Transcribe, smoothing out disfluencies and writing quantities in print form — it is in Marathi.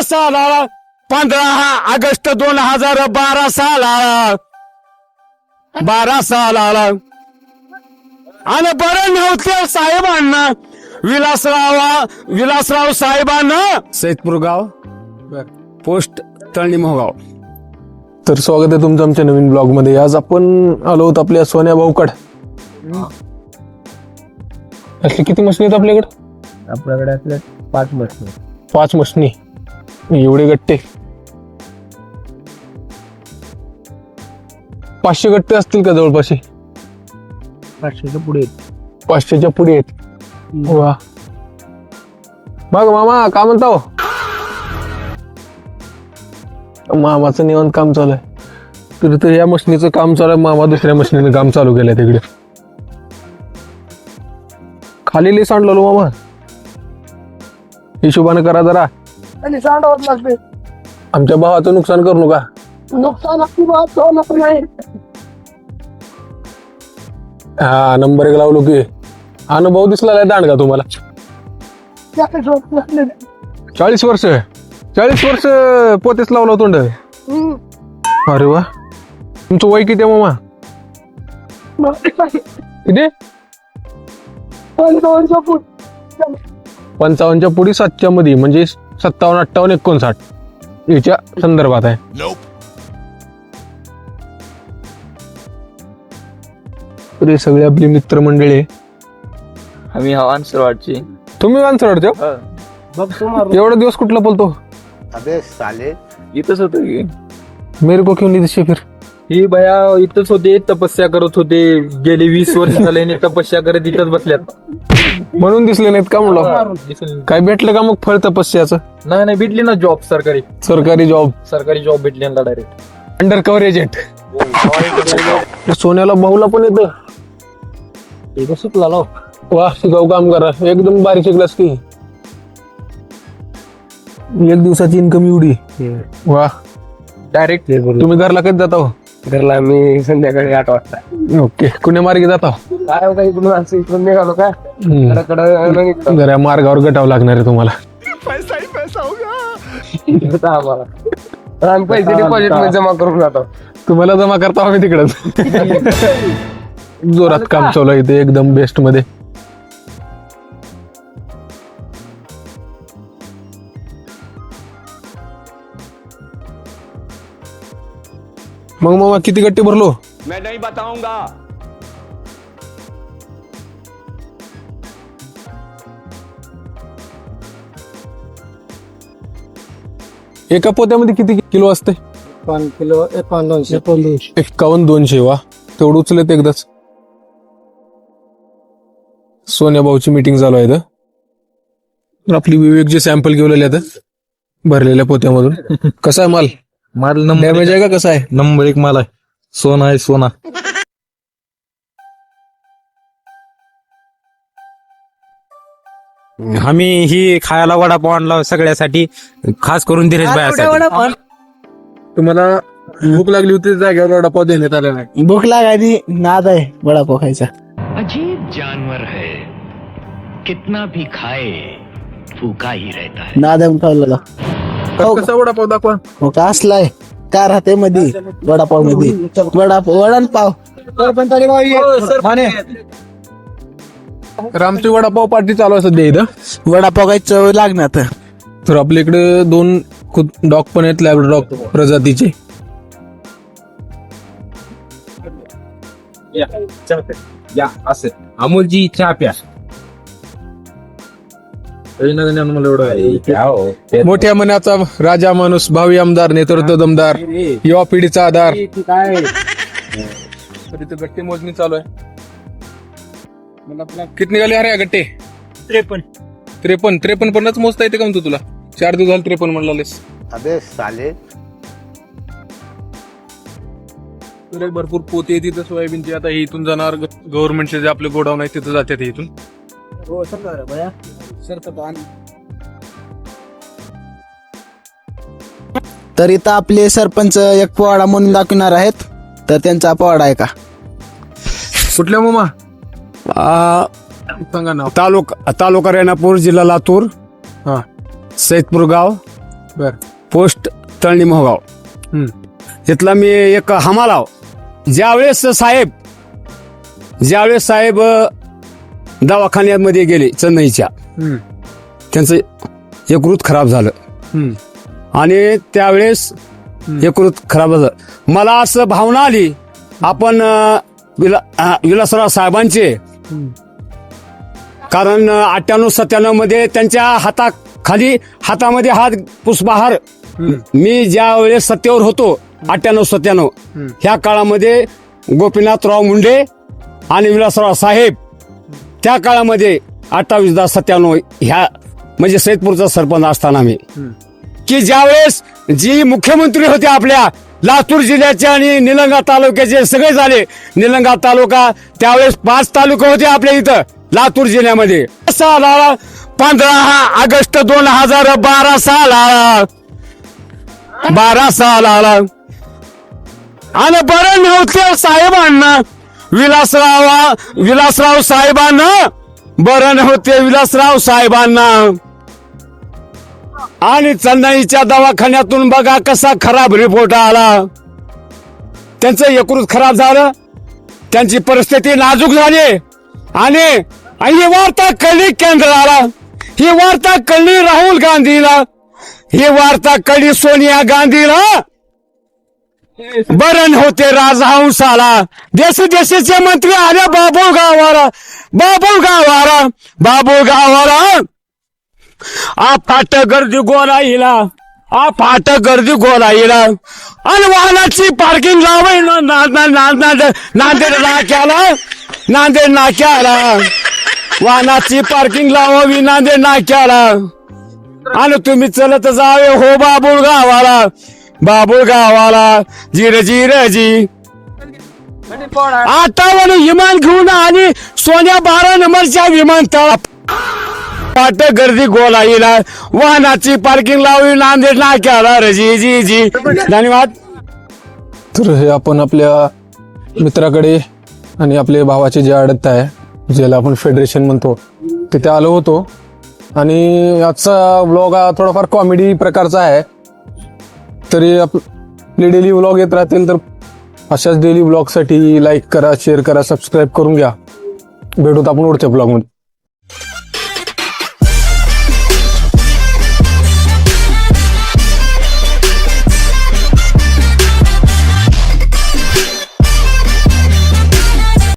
साला 15 ऑगस्ट 2012 साला 12 आणि बरं नव्हते साहेबांना विलासराव साहेबांना सैदपूर गाव पोस्ट तळणी मोहगाव. तर स्वागत आहे तुमचं आमच्या नवीन ब्लॉग मध्ये. आज आपण आलो आहोत आपल्या सोन्या भाऊकड. असले किती मशनी आहेत आपल्याकडे? आपल्याकडे असल्या 5 मशनी. 5 मशनी. एवढे गट्टे 500 गट्टे असतील का जवळपास? 500च्या पुढे 500च्या पुढे आहेत. वा बघ मामा काय म्हणता हो? मामाचं निवांत काम चालू आहे. तर या मशनीचं काम चालू आहे. मामा दुसऱ्या मशनीने काम चालू केलंय तिकडे. खाली लई सांडलो मामा. हिशोबाने करा जरा. आणि सांडावत लागते. आमच्या भावाचं नुकसान करू नका. नुकसान नाही. हा नंबर 1 लावलो की. अनुभव दिसला नाही दांड का तुम्हाला? 40 वर्ष 40 वर्ष पोतेच लावला तोंड. अरे वा. तुमचं वय किती आहे मामा? किती? 55च्या पुढे 7च्या मध्ये म्हणजे 57, 58, 59 याच्या संदर्भात आहे. तर सगळे आपली मित्रमंडळी. आम्ही वानसरवाडची. तुम्ही वानसरवाडचे? एवढा दिवस कुठला बोलतो? अबे साले इथंच होतो की. मेरे को क्यों नहीं दिसे फिर? ही भया इथंच होते, तपस्या करत होते. गेले 20 वर्ष झाले आणि तपस्या करत इथंच बसल्यात. म्हणून दिसले नाहीत का म्हणलं? काय भेटलं का मग फळ तपस्याचं? नाही भेटली ना जॉब. सरकारी जॉब भेटली ना डायरेक्ट. Under cover agent. सोन्याला भाऊला पण येतं. सुटला लाव. वा शिकाऊ काम करा. एकदम बारीक शिकलास की. 1 दिवसाची इन्कम एवढी. वा डायरेक्ट. तुम्ही घरला कधी जाता हो? घरला मी संध्याकाळी 8 वाजता. ओके. कुण्या मार्गे जाता? काय काही इकडून निघालो का जरा मार्गावर गटावं लागणार आहे तुम्हाला. आम्हाला आम्ही पैसे डिपॉझिट मध्ये जमा करून जातो. तुम्हाला जमा करता आम्ही तिकडच. जोरात काम चालू आहे इथे एकदम बेस्ट मध्ये. मग मामा किती गट्टे भरलो? मैं नहीं बताऊंगा. एका पोत्यामध्ये किती किलो असते? 5 किलो 200. 51-200. वा तेवढं उचलत एकदाच. सोन्या भाऊची मीटिंग चालू आहे इथं. आपली विवेकचे सॅम्पल घेऊन आता भरलेल्या पोत्यामधून. कसा आहे माल? माल डॅमेज आहे का कसा आहे? नंबर 1 माल आहे. सोना आहे सोना. आम्ही ही खायला वडापाव आणला सगळ्यासाठी, खास करून धीरज भाई. तुम्हाला भूक लागली होती जागेवर वडापाव देण्यात आला नाही? भूक लागायची नाद आहे वडापाव खायचा. अजीब जानवर है, कितना भी खाए भूखा ही रहता है. नाद आहे खाल्लेला. कसा वडापाव दाखवा. हो का असलाय काय राहते मध्ये वडापाव मध्ये? वडापाव. रामची वडापाव पार्टी चालू आहे सध्या इथं. वडापाव काही चव लागणार. तर आपल्या इकडे 2 डॉग पण आहेत, लॅब डॉग प्रजातीचे. असं अमोलजी चहा प्या. मोठ्या मनाचा राजा माणूस, भावी आमदार, नेतृत्व दमदार, युवा पिढीचा आधार. तर इथं गट्टे मोजणी चालू आहे. किती निघाले अरे गट्टे? 53 पन्नास मोजता येते का म्हणतो तुला? 4 दिवस झाले 53 म्हणलास. अबे साले भरपूर पोते तिथं सोयाबीनचे. आता हे इथून जाणार गव्हर्नमेंटचे जे आपले गोडाऊन आहे तिथं जातात इथून. तर इथं आपले सरपंच एक पोवाडा म्हणून दाखवणार आहेत. तर त्यांचा पोवाडा आहे का? कुठल्या मामा? सांगा ना. तालुका रेणापूर, जिल्हा लातूर, हा सैदपूर गाव बर पोस्ट तळणी मोहगाव. हम्म. तिथला मी एक हमालाव. ज्यावेळेस साहेब दवाखान्यामध्ये गेले चेन्नईच्या, हम्म. त्यांचं यकृत खराब झालं हम्म. आणि त्यावेळेस यकृत खराब झालं. मला असं भावना आली, आपण विलासराव साहेबांचे, कारण 98-97 मध्ये त्यांच्या हातामध्ये हात पुष्पहार, मी ज्या वेळेस सत्तेवर होतो 98-97 ह्या काळामध्ये गोपीनाथराव मुंडे आणि विलासराव साहेब, त्या काळामध्ये 28-97 ह्या म्हणजे सैदपूरचा सरपंच असताना मी, की ज्यावेळेस जी मुख्यमंत्री होते आपल्या लातूर जिल्ह्याचे आणि निलंगा तालुक्याचे सगळे झाले. निलंगा तालुका त्यावेळेस 5 तालुके होते आपल्या इथं लातूर जिल्ह्यामध्ये. 15 ऑगस्ट 2012 साल आला आणि बरं नव्हते साहेबांना, विलासराव साहेबांना बरं नव्हते विलासराव साहेबांना. आणि चेन्नईच्या दवाखान्यातून बघा कसा खराब रिपोर्ट आला. त्यांचं यकृत खराब झालं, त्यांची परिस्थिती नाजूक झाली आणि ही वार्ता कळली केंद्राला, ही वार्ता कळली राहुल गांधीला, ही वार्ता कळली सोनिया गांधीला. बरं होते राजहंसाला. देशाचे मंत्री आले बाबू गावाला फाट गर्दी गोलाईला आणि वाहनाची पार्किंग लावाय नांदेड नाक्याला वाहनाची पार्किंग लावावी नांदेड नाक्याला. आणि तुम्ही चलत जावे हो बाबुळ गावाला जिर जी. 58 विमान घेऊन आणि सोन्या 12 नंबरच्या विमानतळा फाट गर्दी गोलाईला वाहनाची पार्किंग लावली नांदेड नाक्याला जी. धन्यवाद. तर हे आपण आपल्या मित्राकडे आणि आपल्या भावाचे जे अडत आहे, ज्याला आपण फेडरेशन म्हणतो, तिथे आलो होतो. आणि आजचा व्लॉग हा थोडाफार कॉमेडी प्रकारचा आहे. तरी आपले डेली व्लॉग येत राहतील, तर अशाच डेली व्लॉगसाठी लाईक करा, शेअर करा, सबस्क्राईब करून घ्या. भेटूत आपण पुढच्या व्लॉगमध्ये.